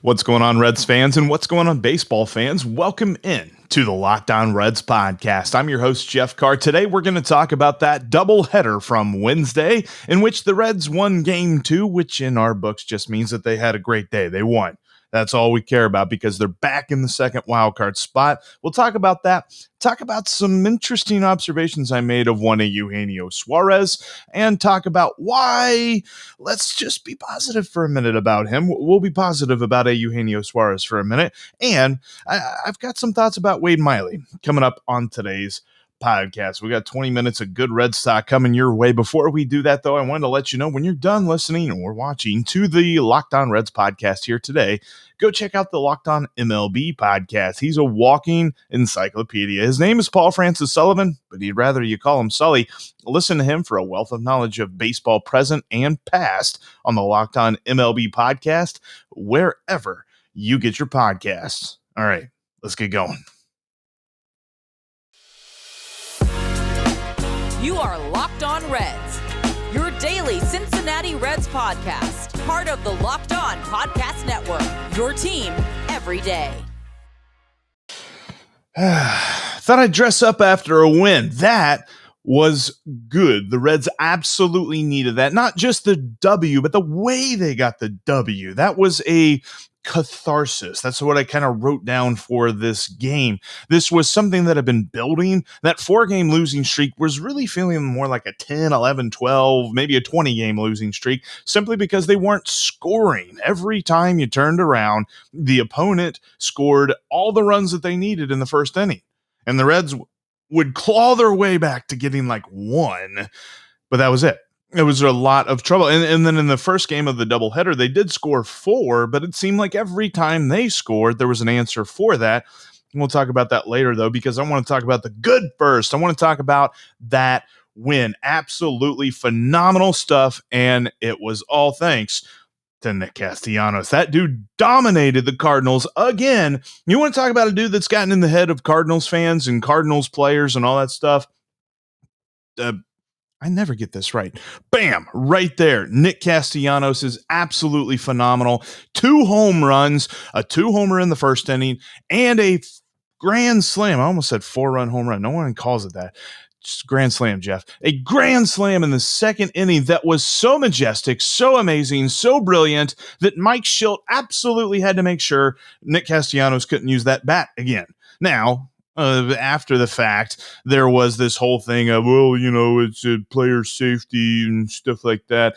What's going on, Reds fans, and what's going on, baseball fans? Welcome in to the Locked On Reds podcast. I'm your host, Jeff Carr. Today, we're going to talk about that doubleheader from Wednesday, in which the Reds won Game 2, which in our books just means that they had a great day. They won. That's all we care about because they're back in the second wildcard spot. We'll talk about that. Talk about some interesting observations I made of one of Eugenio Suarez and talk about why. Let's just be positive for a minute about him. We'll be positive about a Eugenio Suarez for a minute. And I've got some thoughts about Wade Miley coming up on today's podcast. We got 20 minutes of good Red Stock coming your way. Before we do that, though, I wanted to let you know when you're done listening or watching to the Locked On Reds podcast here today, go check out the Locked On MLB podcast. He's a walking encyclopedia. His name is Paul Francis Sullivan, but he'd rather you call him Sully. Listen to him for a wealth of knowledge of baseball present and past on the Locked On MLB podcast, wherever you get your podcasts. All right, let's get going. You are Locked On Reds, your daily Cincinnati Reds podcast, part of the Locked On Podcast Network, your team every day. Thought I'd dress up after a win. That was good. The Reds absolutely needed that. Not just the W, but the way they got the W. That was a catharsis. That's what I kind of wrote down for this game. This was something that had been building. That 4-game losing streak was really feeling more like a 10, 11, 12, maybe a 20-game losing streak, simply because they weren't scoring. Every time you turned around, the opponent scored all the runs that they needed in the first inning. And the Reds would claw their way back to getting like one, but that was it. It was a lot of trouble. And then in the first game of the doubleheader, they did score 4, but it seemed like every time they scored, there was an answer for that. And we'll talk about that later, though, because I want to talk about the good first. I want to talk about that win. Absolutely phenomenal stuff, and it was all thanks to Nick Castellanos. That dude dominated the Cardinals again. You want to talk about a dude that's gotten in the head of Cardinals fans and Cardinals players and all that stuff? I never get this right. Bam! Right there. Nick Castellanos is absolutely phenomenal. 2 home runs, a 2-homer in the first inning, and a grand slam. I almost said 4-run home run. No one calls it that. Just grand slam, Jeff. A grand slam in the second inning that was so majestic, so amazing, so brilliant that Mike Shildt absolutely had to make sure Nick Castellanos couldn't use that bat again. Now, after the fact, there was this whole thing of, well, you know, it's a player safety and stuff like that.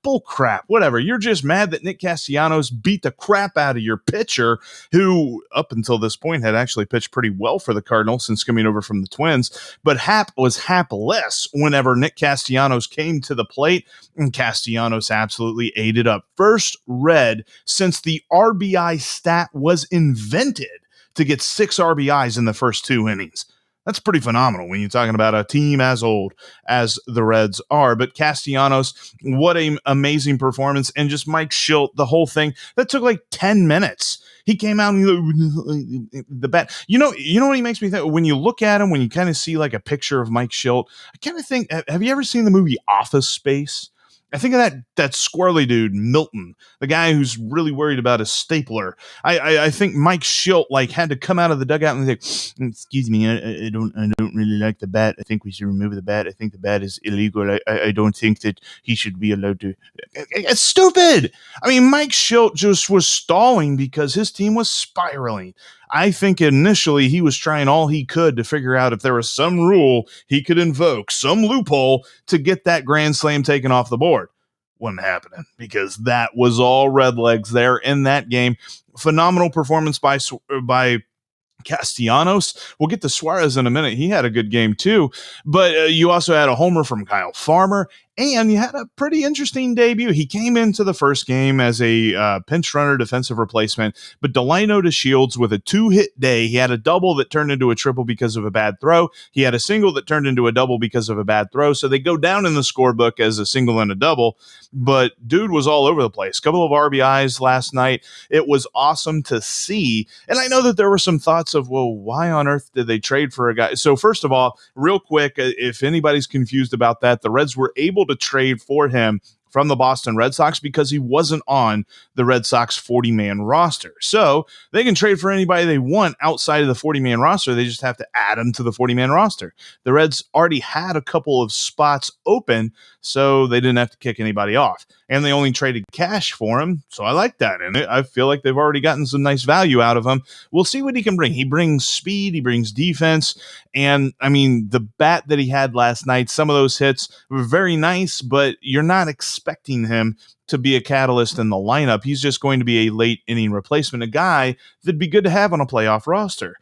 Bull crap, whatever. You're just mad that Nick Castellanos beat the crap out of your pitcher, who up until this point had actually pitched pretty well for the Cardinals since coming over from the Twins. But Hap was hapless whenever Nick Castellanos came to the plate, and Castellanos absolutely ate it up. First Red since the RBI stat was invented to get 6 RBIs in the first 2 innings. That's pretty phenomenal when you're talking about a team as old as the Reds are. But Castellanos, what an amazing performance. And just Mike Shildt, the whole thing, that took like 10 minutes. He came out and the bat. You know what he makes me think? When you look at him, when you kind of see like a picture of Mike Shildt, I kind of think, have you ever seen the movie Office Space? I think of that squirrely dude, Milton, the guy who's really worried about a stapler. I think Mike Shildt like had to come out of the dugout and say, "Excuse me, I don't really like the bat. I think we should remove the bat. I think the bat is illegal. I don't think that he should be allowed to." It's stupid. I mean, Mike Shildt just was stalling because his team was spiraling. I think initially he was trying all he could to figure out if there was some rule he could invoke, some loophole to get that grand slam taken off the board. Wasn't happening because that was all red legs there in that game. Phenomenal performance by Castellanos. We'll get to Suarez in a minute. He had a good game too, but you also had a homer from Kyle Farmer, and you had a pretty interesting debut. He came into the first game as a pinch runner defensive replacement, but Delano to Shields with a 2-hit day. He had a double that turned into a triple because of a bad throw. He had a single that turned into a double because of a bad throw. So they go down in the scorebook as a single and a double, but dude was all over the place. Couple of RBIs last night. It was awesome to see. And I know that there were some thoughts of, well, why on earth did they trade for a guy? So first of all, real quick, if anybody's confused about that, the Reds were able to trade for him from the Boston Red Sox because he wasn't on the Red Sox 40-man roster. So they can trade for anybody they want outside of the 40-man roster. They just have to add him to the 40-man roster. The Reds already had a couple of spots open, so they didn't have to kick anybody off. And they only traded cash for him, so I like that. And I feel like they've already gotten some nice value out of him. We'll see what he can bring. He brings speed, he brings defense, and I mean, the bat that he had last night, some of those hits were very nice, but you're not expecting him to be a catalyst in the lineup. He's just going to be a late inning replacement, a guy that'd be good to have on a playoff roster.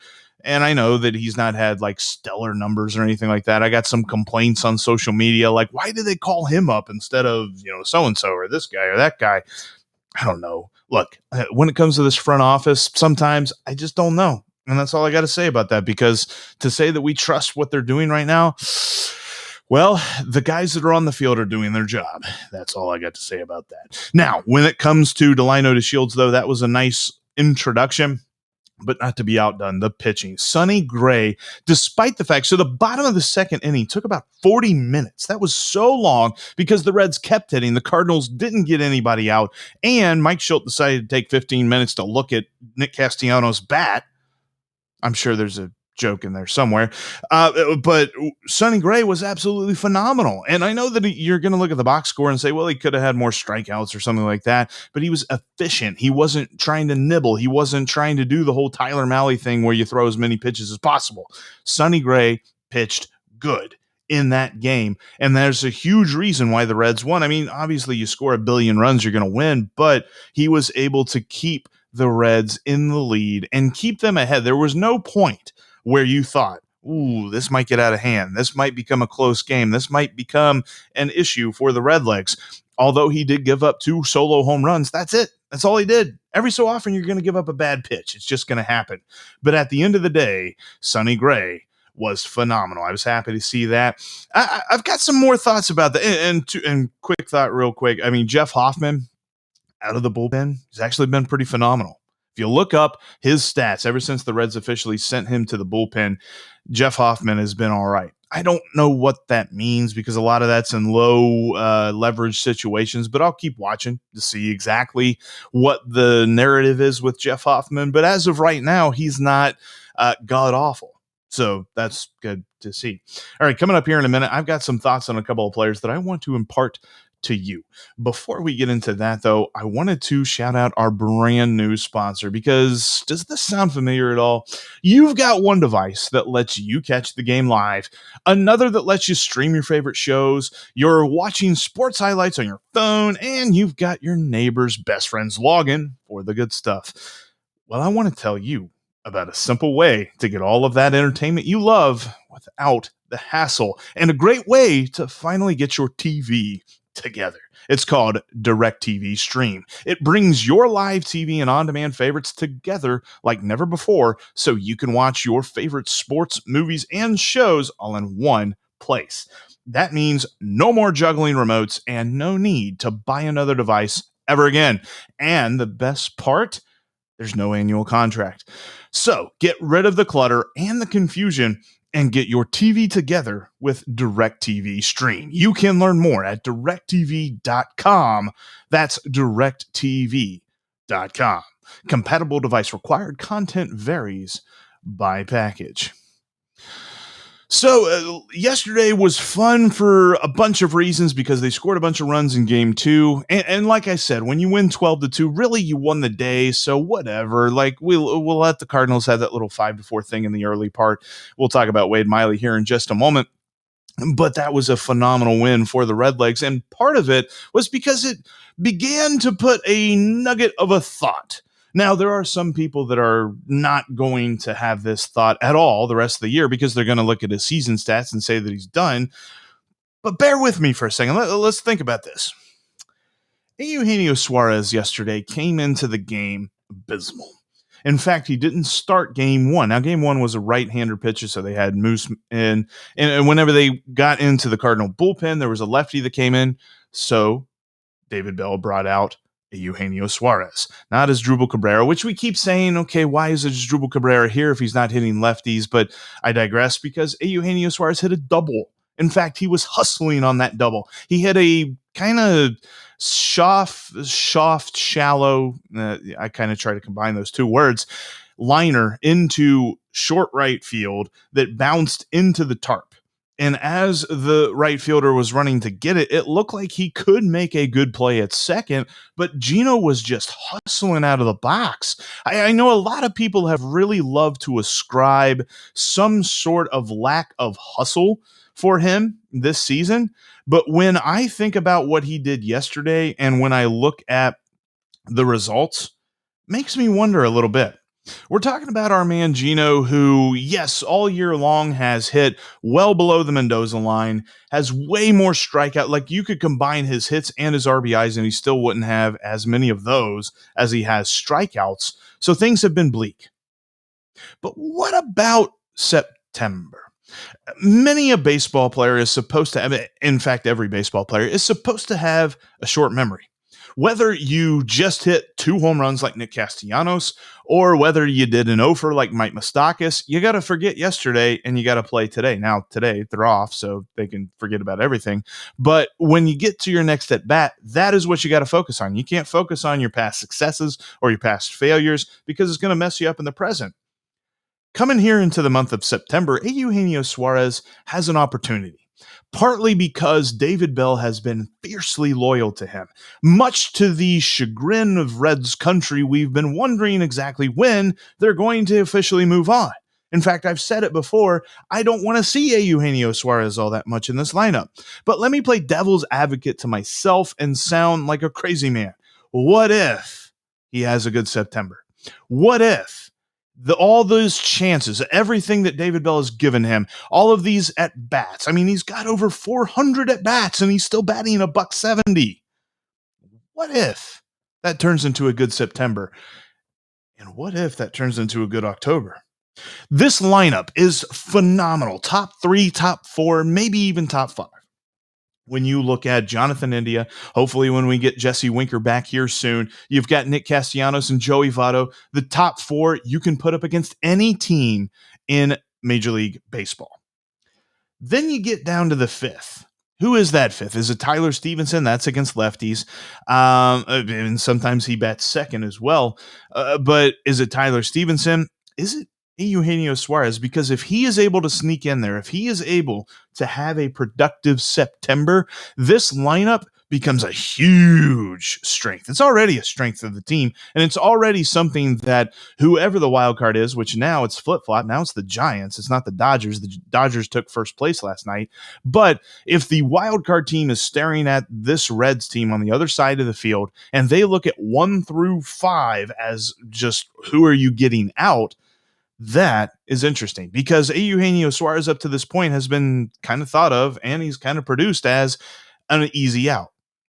And I know that he's not had like stellar numbers or anything like that. I got some complaints on social media, like, why did they call him up instead of, so-and-so or this guy or that guy? I don't know. Look, when it comes to this front office, sometimes I just don't know. And that's all I got to say about that, because to say that we trust what they're doing right now, well, the guys that are on the field are doing their job. That's all I got to say about that. Now, when it comes to Delino to Shields, though, that was a nice introduction, but not to be outdone. The pitching. Sonny Gray, despite the fact, so the bottom of the second inning took about 40 minutes. That was so long because the Reds kept hitting. The Cardinals didn't get anybody out, and Mike Shildt decided to take 15 minutes to look at Nick Castellanos' bat. I'm sure there's a joke in there somewhere. But Sonny Gray was absolutely phenomenal. And I know that you're going to look at the box score and say, well, he could have had more strikeouts or something like that, but he was efficient. He wasn't trying to nibble. He wasn't trying to do the whole Tyler Mahle thing where you throw as many pitches as possible. Sonny Gray pitched good in that game. And there's a huge reason why the Reds won. I mean, obviously you score a billion runs, you're going to win, but he was able to keep the Reds in the lead and keep them ahead. There was no point where you thought, ooh, this might get out of hand. This might become a close game. This might become an issue for the Redlegs. Although he did give up 2 solo home runs, that's it. That's all he did. Every so often, you're going to give up a bad pitch. It's just going to happen. But at the end of the day, Sonny Gray was phenomenal. I was happy to see that. I've got some more thoughts about that. And quick thought real quick. I mean, Jeff Hoffman out of the bullpen has actually been pretty phenomenal. If you look up his stats, ever since the Reds officially sent him to the bullpen, Jeff Hoffman has been all right. I don't know what that means because a lot of that's in low leverage situations, but I'll keep watching to see exactly what the narrative is with Jeff Hoffman. But as of right now, he's not god awful. So that's good to see. All right, coming up here in a minute, I've got some thoughts on a couple of players that I want to impart to you. Before we get into that, though, I wanted to shout out our brand new sponsor, because does this sound familiar at all? You've got one device that lets you catch the game live, another that lets you stream your favorite shows, you're watching sports highlights on your phone, and you've got your neighbor's best friend's login for the good stuff. Well, I want to tell you about a simple way to get all of that entertainment you love without the hassle, and a great way to finally get your TV together. It's called Directv Stream. It brings your live TV and on-demand favorites together like never before, so you can watch your favorite sports, movies, and shows all in one place. That means no more juggling remotes and no need to buy another device ever again. And the best part, there's no annual contract. So get rid of the clutter and the confusion and get your TV together with Directv Stream. You can learn more at directv.com. That's directv.com. Compatible device required. Content varies by package. So yesterday was fun for a bunch of reasons because they scored a bunch of runs in game 2. And like I said, when you win 12-2, really you won the day. So whatever, like we'll let the Cardinals have that little 5-4 thing in the early part. We'll talk about Wade Miley here in just a moment. But that was a phenomenal win for the Redlegs. And part of it was because it began to put a nugget of a thought. Now, there are some people that are not going to have this thought at all the rest of the year because they're going to look at his season stats and say that he's done. But bear with me for a second. Let's think about this. Eugenio Suarez yesterday came into the game abysmal. In fact, he didn't start game 1. Now, game 1 was a right-hander pitcher, so they had Moose in. And whenever they got into the Cardinal bullpen, there was a lefty that came in. So David Bell brought out Eugenio Suarez, not Asdrubal Cabrera, which we keep saying, okay, why is Asdrubal Cabrera here if he's not hitting lefties? But I digress because Eugenio Suarez hit a double In fact, he was hustling on that double. He hit a kind of shallow, I kind of try to combine those two words, liner into short right field that bounced into the tarp. And as the right fielder was running to get it, it looked like he could make a good play at second, but Gino was just hustling out of the box. I know a lot of people have really loved to ascribe some sort of lack of hustle for him this season. But when I think about what he did yesterday and when I look at the results, makes me wonder a little bit. We're talking about our man Gino, who, yes, all year long has hit well below the Mendoza line, has way more strikeout. Like, you could combine his hits and his RBIs, and he still wouldn't have as many of those as he has strikeouts. So things have been bleak. But what about September? Many a baseball player is supposed to have, in fact, every baseball player is supposed to have a short memory. Whether you just hit 2 home runs like Nick Castellanos, or whether you did an offer like Mike Moustakas, you got to forget yesterday and you got to play today. Now, today they're off, so they can forget about everything. But when you get to your next at bat, that is what you got to focus on. You can't focus on your past successes or your past failures because it's going to mess you up in the present. Coming here into the month of September, Eugenio Suarez has an opportunity. Partly because David Bell has been fiercely loyal to him. Much to the chagrin of Reds country, we've been wondering exactly when they're going to officially move on. In fact, I've said it before, I don't want to see Eugenio Suarez all that much in this lineup. But let me play devil's advocate to myself and sound like a crazy man. What if he has a good September? What if all those chances, everything that David Bell has given him, all of these at bats? I mean, he's got over 400 at bats and he's still batting $170. What if that turns into a good September? And what if that turns into a good October? This lineup is phenomenal. Top 3, top 4, maybe even top 5. When you look at Jonathan India, hopefully when we get Jesse Winker back here soon, you've got Nick Castellanos and Joey Votto. The top 4 you can put up against any team in Major League Baseball. Then you get down to the 5th. Who is that 5th? Is it Tyler Stevenson? That's against lefties. And sometimes he bats second as well. But is it Tyler Stevenson? Is it Eugenio Suarez? Because if he is able to sneak in there, if he is able to have a productive September, this lineup becomes a huge strength. It's already a strength of the team, and it's already something that whoever the wild card is, which now it's flip-flop, now it's the Giants, it's not the Dodgers. The Dodgers took first place last night. But if the wild card team is staring at this Reds team on the other side of the field, and they look at 1 through 5 as just who are you getting out, that is interesting because Eugenio Suarez up to this point has been kind of thought of, and he's kind of produced as an easy out.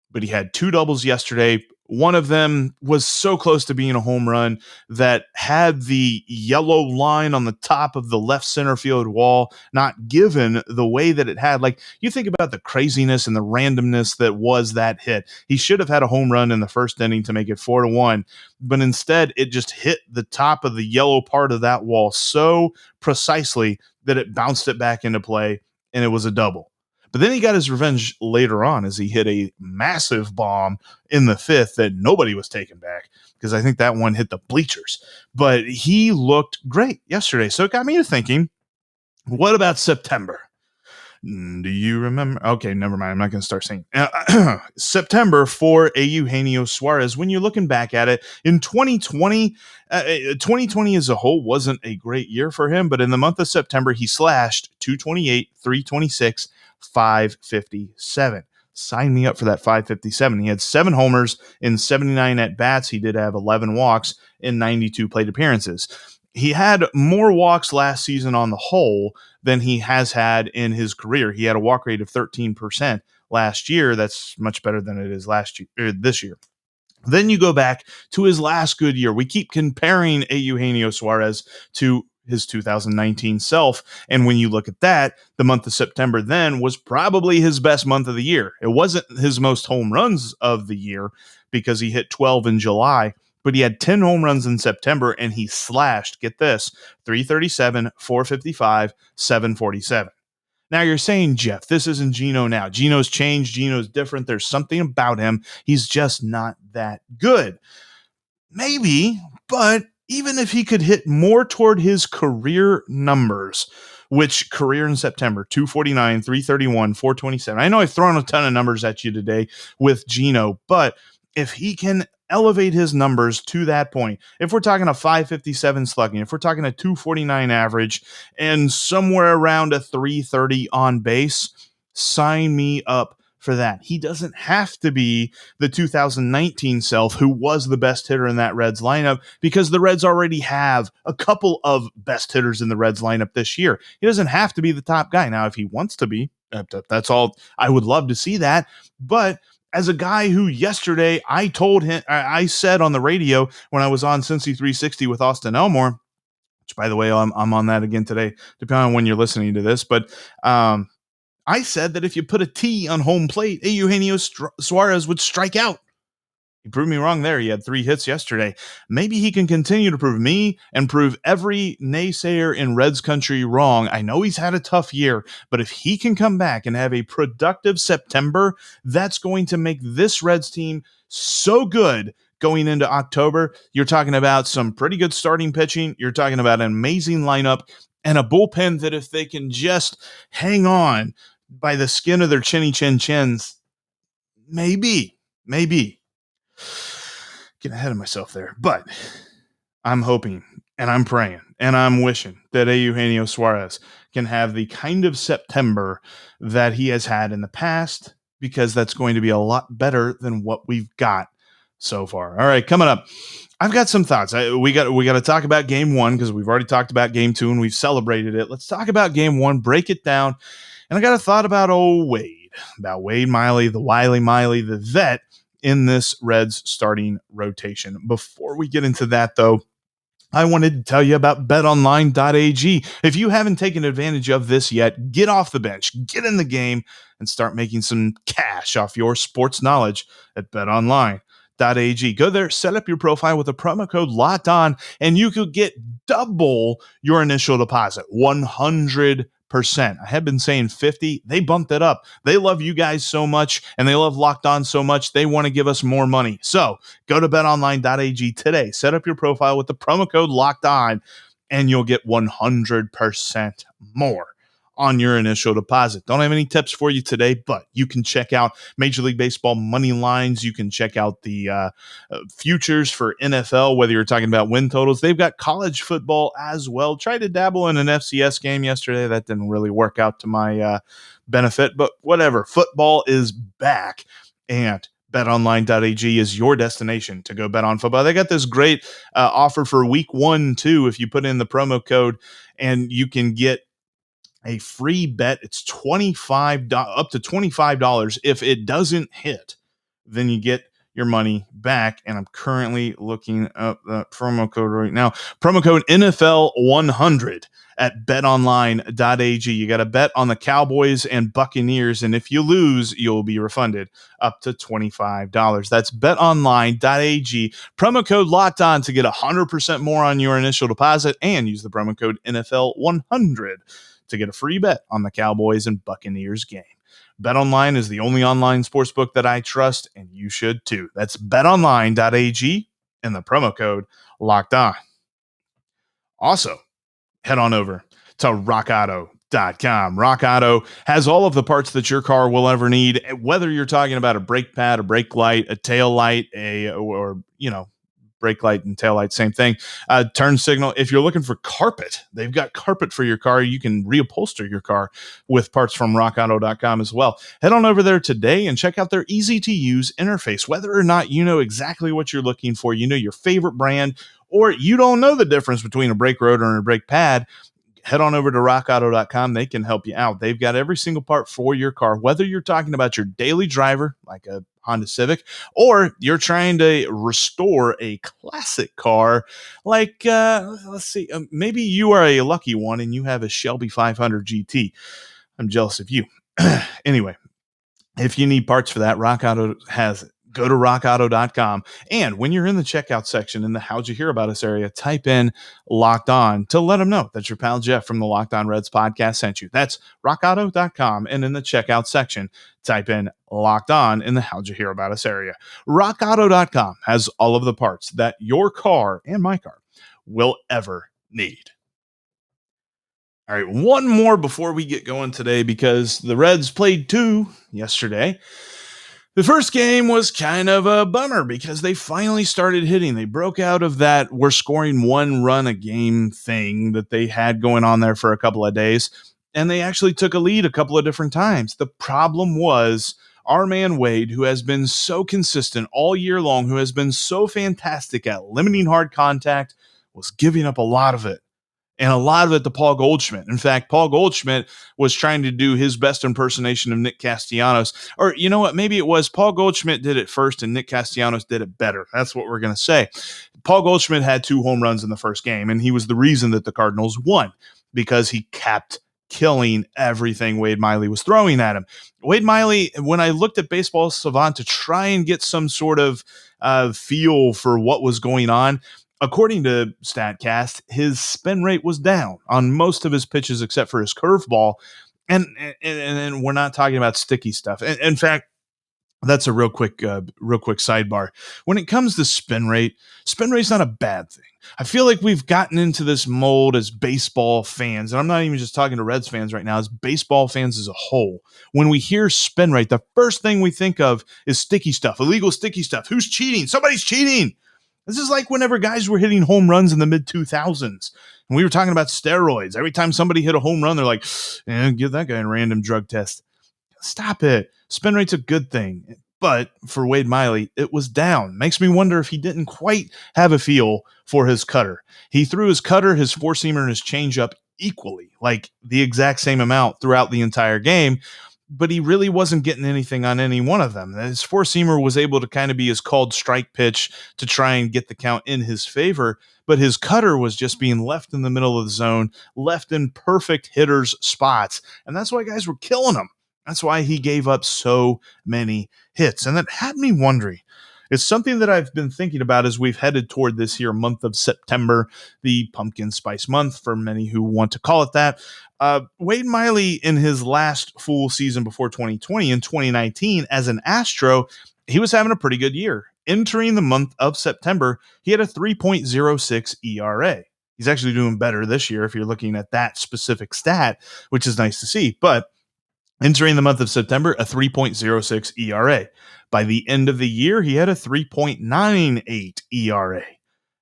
But he had 2 doubles yesterday. One of them was so close to being a home run that had the yellow line on the top of the left center field wall not given the way that it had. Like, you think about the craziness and the randomness that was that hit. He should have had a home run in the first inning to make it 4-1, but instead it just hit the top of the yellow part of that wall so precisely that it bounced it back into play, and it was a double. But then he got his revenge later on as he hit a massive bomb in the 5th that nobody was taking back because I think that one hit the bleachers. But he looked great yesterday. So it got me to thinking, what about September? Do you remember? Okay, never mind. I'm not going to start saying September for Eugenio Suarez. When you're looking back at it, in 2020, 2020 as a whole wasn't a great year for him. But in the month of September, he slashed 228, 326, 557. Sign me up for that 557. He had 7 homers in 79 at-bats. He did have 11 walks in 92 plate appearances. He had more walks last season on the whole than he has had in his career. He had a walk rate of 13% last year. That's much better than it is this year. Then you go back to his last good year. We keep comparing Eugenio Suarez to his 2019 self. And when you look at that, the month of September then was probably his best month of the year. It wasn't his most home runs of the year because he hit 12 in July, but he had 10 home runs in September and he slashed, get this, 337, 455, 747. Now you're saying, Jeff, this isn't Geno now. Geno's changed. Geno's different. There's something about him. He's just not that good. Maybe, but even if he could hit more toward his career numbers, which career in September, 249, 331, 427. I know I've thrown a ton of numbers at you today with Geno, but if he can elevate his numbers to that point, if we're talking a 557 slugging, if we're talking a 249 average and somewhere around a 330 on base, sign me up for that. He doesn't have to be the 2019 self who was the best hitter in that Reds lineup, because the Reds already have a couple of best hitters in the Reds lineup this year. He doesn't have to be the top guy. Now, if he wants to be, that's all. I would love to see that. But as a guy who yesterday I said on the radio when I was on Cincy 360 with Austin Elmore, which, by the way, I'm on that again today, depending on when you're listening to this. But I said that if you put a T on home plate, Eugenio Suarez would strike out. He proved me wrong there. He had 3 hits yesterday. Maybe he can continue to prove me and prove every naysayer in Reds country wrong. I know he's had a tough year, but if he can come back and have a productive September, that's going to make this Reds team so good going into October. You're talking about some pretty good starting pitching. You're talking about an amazing lineup and a bullpen that, if they can just hang on by the skin of their chins, maybe. Getting ahead of myself there, but I'm hoping and I'm praying and I'm wishing that Eugenio Suarez can have the kind of September that he has had in the past, because that's going to be a lot better than what we've got so far. All right, coming up, I've got some thoughts. We got to talk about game 1, because we've already talked about game 2 and we've celebrated it. Let's talk about game 1, break it down. And I got a thought about Wade Miley, the Wiley Miley, the vet in this Reds starting rotation. Before we get into that, though, I wanted to tell you about betonline.ag. If you haven't taken advantage of this yet, get off the bench, get in the game, and start making some cash off your sports knowledge at betonline.ag. Go there, set up your profile with a promo code LOCKEDON, and you could get double your initial deposit, 100%. I have been saying 50. They bumped it up. They love you guys so much, and they love Locked On so much, they want to give us more money. So go to betonline.ag today. Set up your profile with the promo code Locked On, and you'll get 100% more on your initial deposit. Don't have any tips for you today, but you can check out Major League Baseball money lines. You can check out the futures for NFL, whether you're talking about win totals. They've got college football as well. Tried to dabble in an FCS game yesterday. That didn't really work out to my benefit, but whatever. Football is back, and betonline.ag is your destination to go bet on football. They got this great offer for week 1, too. If you put in the promo code, and you can get a free bet. It's $25, up to $25. If it doesn't hit, then you get your money back. And I'm currently looking up the promo code right now. Promo code NFL100 at betonline.ag. You got to bet on the Cowboys and Buccaneers, and if you lose, you'll be refunded up to $25. That's betonline.ag. Promo code Locked On to get 100% more on your initial deposit, and use the promo code NFL100 to get a free bet on the Cowboys and Buccaneers game. BetOnline is the only online sportsbook that I trust, and you should too. That's betonline.ag and the promo code Locked On. Also, head on over to rockauto.com. Rock Auto has all of the parts that your car will ever need, whether you're talking about a brake pad, a brake light, a tail light, brake light and tail light, same thing. Turn signal. If you're looking for carpet, they've got carpet for your car. You can reupholster your car with parts from rockauto.com as well. Head on over there today and check out their easy-to-use interface. Whether or not you know exactly what you're looking for, you know your favorite brand, or you don't know the difference between a brake rotor and a brake pad, head on over to rockauto.com. They can help you out. They've got every single part for your car, whether you're talking about your daily driver, like a Honda Civic, or you're trying to restore a classic car, like, maybe you are a lucky one and you have a Shelby 500 GT. I'm jealous of you. Anyway, if you need parts for that, Rock Auto has go to rockauto.com. And when you're in the checkout section in the How'd You Hear About Us area, type in Locked On to let them know that your pal Jeff from the Locked On Reds podcast sent you. That's rockauto.com. And in the checkout section, type in Locked On in the How'd You Hear About Us area. Rockauto.com has all of the parts that your car and my car will ever need. All right, one more before we get going today, because the Reds played 2 yesterday. The first game was kind of a bummer because they finally started hitting. They broke out of that we're scoring 1 run a game thing that they had going on there for a couple of days, and they actually took a lead a couple of different times. The problem was our man Wade, who has been so consistent all year long, who has been so fantastic at limiting hard contact, was giving up a lot of it. And a lot of it to Paul Goldschmidt. In fact, Paul Goldschmidt was trying to do his best impersonation of Nick Castellanos. Or you know what? Maybe it was Paul Goldschmidt did it first and Nick Castellanos did it better. That's what we're going to say. Paul Goldschmidt had 2 home runs in the first game, and he was the reason that the Cardinals won because he kept killing everything Wade Miley was throwing at him. Wade Miley, when I looked at Baseball Savant to try and get some sort of feel for what was going on, according to StatCast, his spin rate was down on most of his pitches except for his curveball. And we're not talking about sticky stuff. In fact, that's a real quick sidebar. When it comes to spin rate's not a bad thing. I feel like we've gotten into this mold as baseball fans, and I'm not even just talking to Reds fans right now, as baseball fans as a whole. When we hear spin rate, the first thing we think of is sticky stuff, illegal sticky stuff. Who's cheating? Somebody's cheating. This is like whenever guys were hitting home runs in the mid-2000s, and we were talking about steroids. Every time somebody hit a home run, they're like, give that guy a random drug test. Stop it. Spin rate's a good thing. But for Wade Miley, it was down. Makes me wonder if he didn't quite have a feel for his cutter. He threw his cutter, his four-seamer, and his changeup equally, like the exact same amount throughout the entire game, but he really wasn't getting anything on any one of them. His four-seamer was able to kind of be his called strike pitch to try and get the count in his favor, but his cutter was just being left in the middle of the zone, left in perfect hitters' spots, and that's why guys were killing him. That's why he gave up so many hits, and that had me wondering. It's something that I've been thinking about as we've headed toward this here month of September, the pumpkin spice month for many who want to call it that. Wade Miley, in his last full season before 2020, in 2019, as an Astro, he was having a pretty good year. Entering the month of September, he had a 3.06 ERA. He's actually doing better this year if you're looking at that specific stat, which is nice to see. But entering the month of September, a 3.06 ERA. By the end of the year, he had a 3.98 ERA.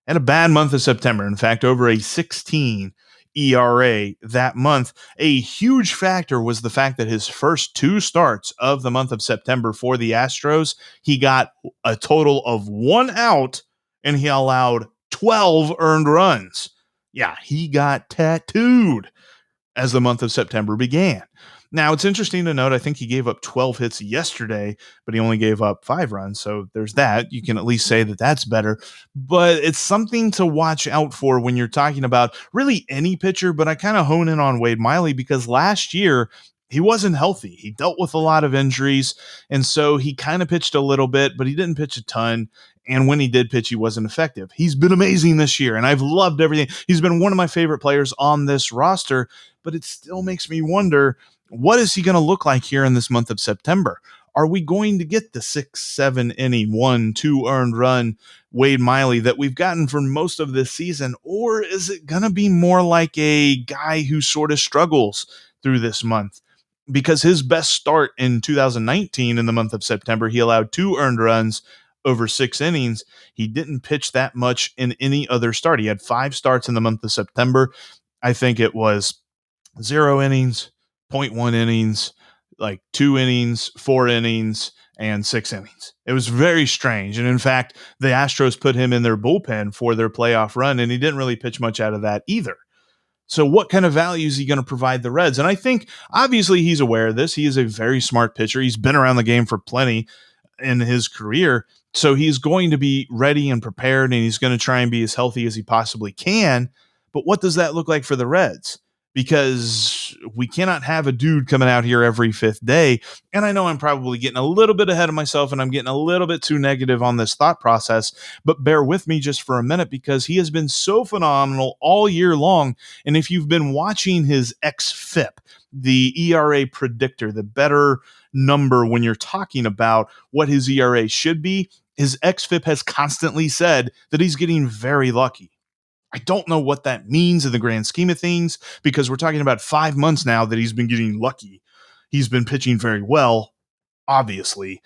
And a bad month of September. In fact, over a 16 ERA that month. A huge factor was the fact that his first 2 starts of the month of September for the Astros, he got a total of 1 out and he allowed 12 earned runs. Yeah, he got tattooed as the month of September began. Now, it's interesting to note, I think he gave up 12 hits yesterday, but he only gave up 5 runs. So there's that. You can at least say that that's better. But it's something to watch out for when you're talking about really any pitcher. But I kind of hone in on Wade Miley because last year he wasn't healthy. He dealt with a lot of injuries. And so he kind of pitched a little bit, but he didn't pitch a ton. And when he did pitch, he wasn't effective. He's been amazing this year, and I've loved everything. He's been one of my favorite players on this roster, but it still makes me wonder, what is he going to look like here in this month of September? Are we going to get the 6-7 inning, 1-2 earned run Wade Miley that we've gotten for most of this season? Or is it going to be more like a guy who sort of struggles through this month? Because his best start in 2019 in the month of September, he allowed 2 earned runs over 6 innings. He didn't pitch that much in any other start. He had 5 starts in the month of September. I think it was 0 innings, 0.1 innings, like 2 innings, 4 innings, and 6 innings. It was very strange. And in fact, the Astros put him in their bullpen for their playoff run, and he didn't really pitch much out of that either. So what kind of value is he going to provide the Reds? And I think obviously he's aware of this. He is a very smart pitcher. He's been around the game for plenty in his career. So he's going to be ready and prepared, and he's going to try and be as healthy as he possibly can. But what does that look like for the Reds? because we cannot have a dude coming out here every fifth day. And I know I'm probably getting a little bit ahead of myself and I'm getting a little bit too negative on this thought process, but bear with me just for a minute because he has been so phenomenal all year long. And if you've been watching his xFIP, the ERA predictor, the better number when you're talking about what his ERA should be, his xFIP has constantly said that he's getting very lucky. I don't know what that means in the grand scheme of things because we're talking about 5 months now that he's been getting lucky. He's been pitching very well, obviously.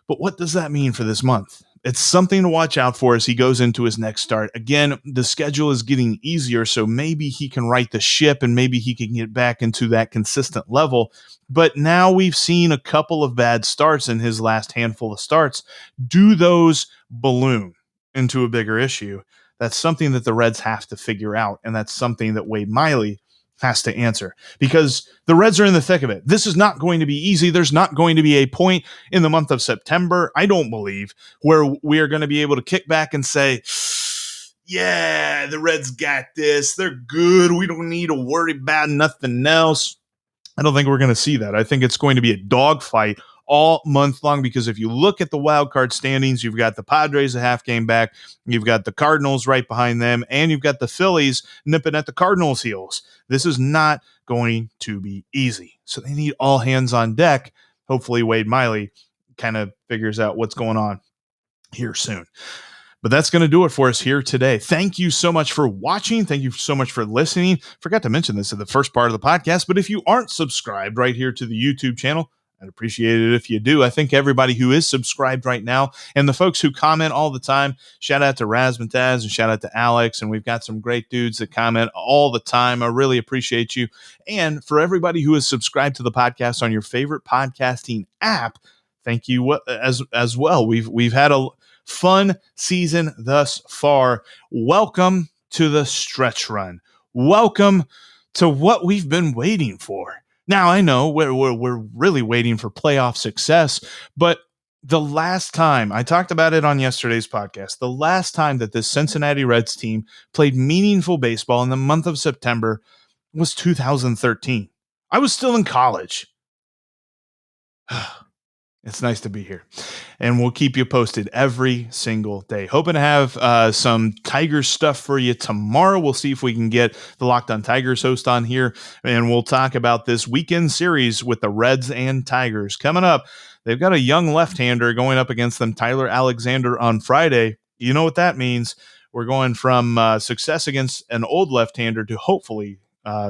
But what does that mean for this month? It's something to watch out for as he goes into his next start. Again, the schedule is getting easier, so maybe he can right the ship and maybe he can get back into that consistent level. But now we've seen a couple of bad starts in his last handful of starts. Do those balloon into a bigger issue? That's something that the Reds have to figure out, and that's something that Wade Miley has to answer because the Reds are in the thick of it. This is not going to be easy. There's not going to be a point in the month of September, I don't believe, where we are going to be able to kick back and say, yeah, the Reds got this. They're good. We don't need to worry about nothing else. I don't think we're going to see that. I think it's going to be a dogfight all month long because if you look at the wild card standings, you've got the Padres a half game back, you've got the Cardinals right behind them, and you've got the Phillies nipping at the Cardinals' heels. This is not going to be easy. So they need all hands on deck. Hopefully Wade Miley kind of figures out what's going on here soon. But that's going to do it for us here today. Thank you so much for watching. Thank you so much for listening. Forgot to mention this at the first part of the podcast, but if you aren't subscribed right here to the YouTube channel, I'd appreciate it if you do. I think everybody who is subscribed right now and the folks who comment all the time, shout out to Razmataz and shout out to Alex. And we've got some great dudes that comment all the time. I really appreciate you. And for everybody who is subscribed to the podcast on your favorite podcasting app, thank you as well. We've had a fun season thus far. Welcome to the stretch run. Welcome to what we've been waiting for. Now, I know we're really waiting for playoff success, but the last time, I talked about it on yesterday's podcast, the last time that this Cincinnati Reds team played meaningful baseball in the month of September was 2013. I was still in college. It's nice to be here, and we'll keep you posted every single day. Hoping to have some Tigers stuff for you tomorrow. We'll see if we can get the Locked on Tigers host on here, and we'll talk about this weekend series with the Reds and Tigers. Coming up, they've got a young left-hander going up against them, Tyler Alexander, on Friday. You know what that means. We're going from success against an old left-hander to hopefully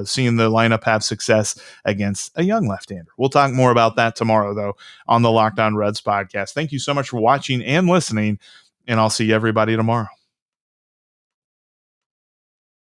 seeing the lineup have success against a young left-hander. We'll talk more about that tomorrow, though, on the Locked on Reds podcast. Thank you so much for watching and listening, and I'll see everybody tomorrow.